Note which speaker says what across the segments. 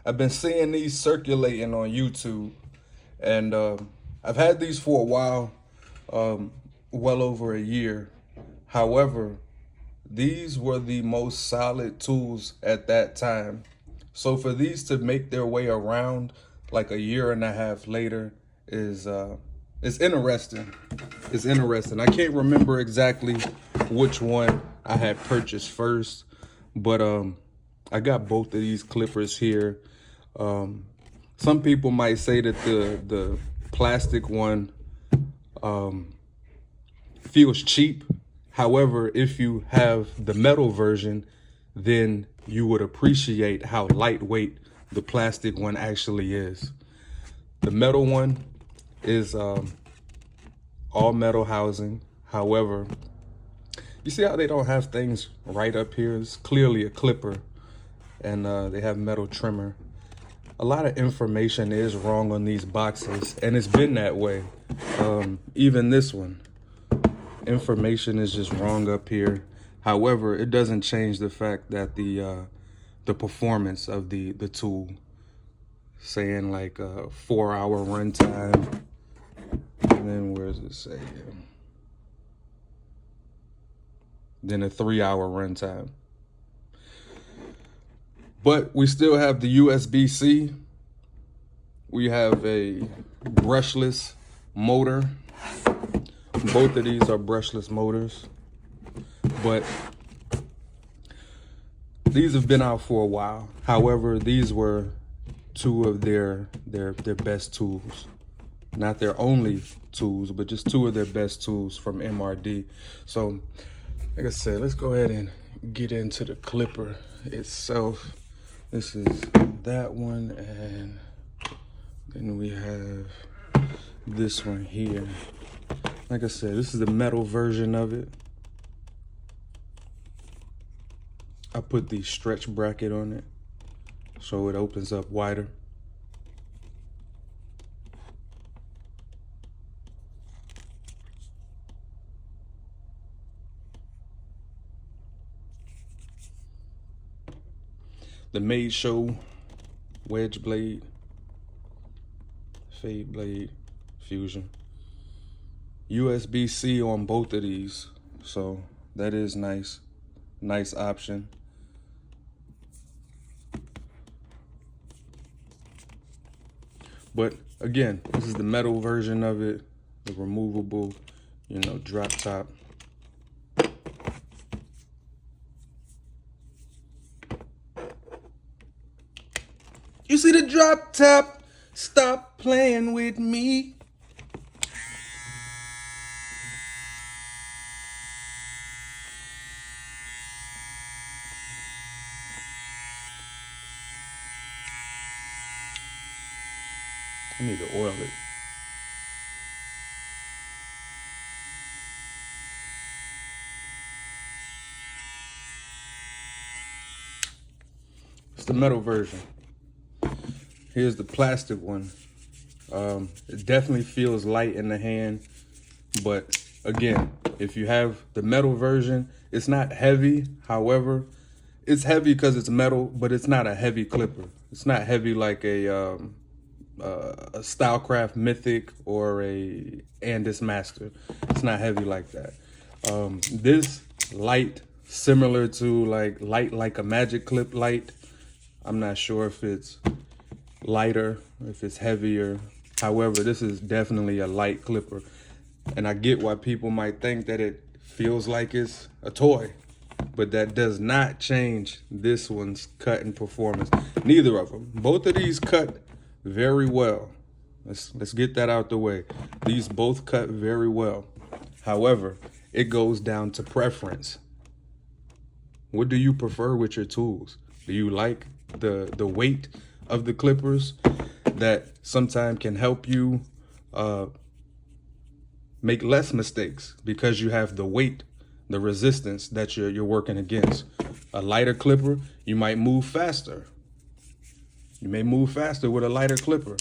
Speaker 1: I've been seeing these circulating on YouTube, and I've had these for a while, well over a year. However, these were the most solid tools at that time. So for these to make their way around like a year and a half later is interesting. It's interesting. I can't remember exactly which one I had purchased first, but I got both of these clippers here. Some people might say that the plastic one feels cheap. However, if you have the metal version, then you would appreciate how lightweight the plastic one actually is. The metal one is all metal housing. However, you see how they don't have things right up here? It's clearly a clipper, and they have metal trimmer. A lot of information is wrong on these boxes, and it's been that way. Even this one, information is just wrong up here. However, it doesn't change the fact that the performance of the tool, saying like a 4-hour runtime, and then where does it say? Then a 3-hour runtime. But we still have the USB-C. We have a brushless motor. Both of these are brushless motors, but these have been out for a while. However, these were two of their best tools. Not their only tools, but just two of their best tools from MRD. So, like I said, let's go ahead and get into the clipper itself. This is that one, and then we have this one here. Like I said, this is the metal version of it. I put the stretch bracket on it so it opens up wider. The Made Show wedge blade, fade blade, fusion. USB-C on both of these, so that is nice. Nice option. But again, this is the metal version of it, the removable, drop top. You see the drop top? Stop playing with me. I need to oil it. It's the metal version. Here's the plastic one. It definitely feels light in the hand, but again, if you have the metal version, it's not heavy. However, it's heavy because it's metal, but it's not a heavy clipper. It's not heavy like a Stylecraft Mythic or a Andis Master. It's not heavy like that. This light, similar to light like a Magic Clip light. I'm not sure if it's lighter, if it's heavier. However, this is definitely a light clipper. And I get why people might think that it feels like it's a toy, but that does not change this one's cutting performance. Neither of them. Both of these cut very well. Let's get that out the way. These both cut very well. However, it goes down to preference. What do you prefer with your tools? Do you like the weight of the clippers that sometimes can help you make less mistakes because you have the weight, the resistance that you're working against? A lighter clipper, you might move faster. You may move faster with a lighter clipper.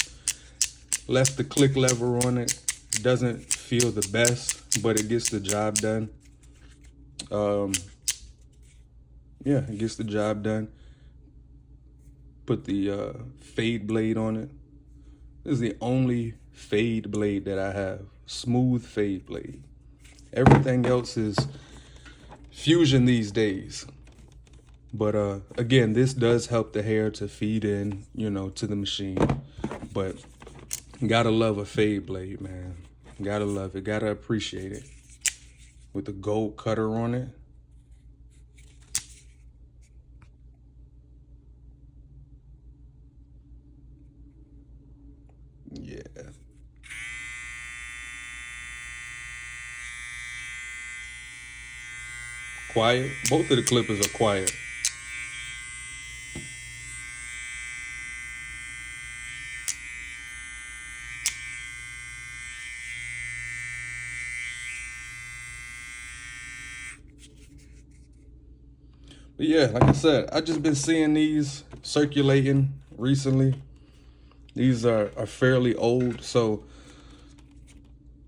Speaker 1: Less the click lever on it. It doesn't feel the best, but it gets the job done. Yeah, it gets the job done. Put the fade blade on it. This is the only fade blade that I have. Smooth fade blade. Everything else is fusion these days. But again, this does help the hair to feed in, you know, to the machine. But gotta love a fade blade, man. Gotta love it. Gotta appreciate it. With the gold cutter on it. Yeah. Quiet. Both of the clippers are quiet. But yeah, like I said, I just been seeing these circulating recently. These are fairly old, so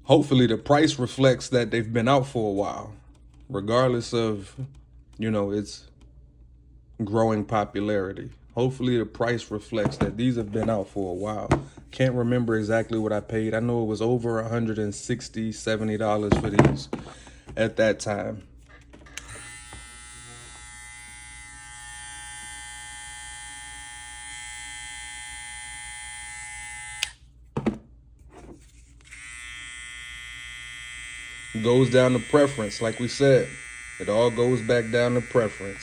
Speaker 1: hopefully the price reflects that they've been out for a while, regardless of, you know, its growing popularity. Hopefully the price reflects that these have been out for a while. Can't remember exactly what I paid. I know it was over $160, $70 for these at that time. Goes down to preference, like we said. It all goes back down to preference.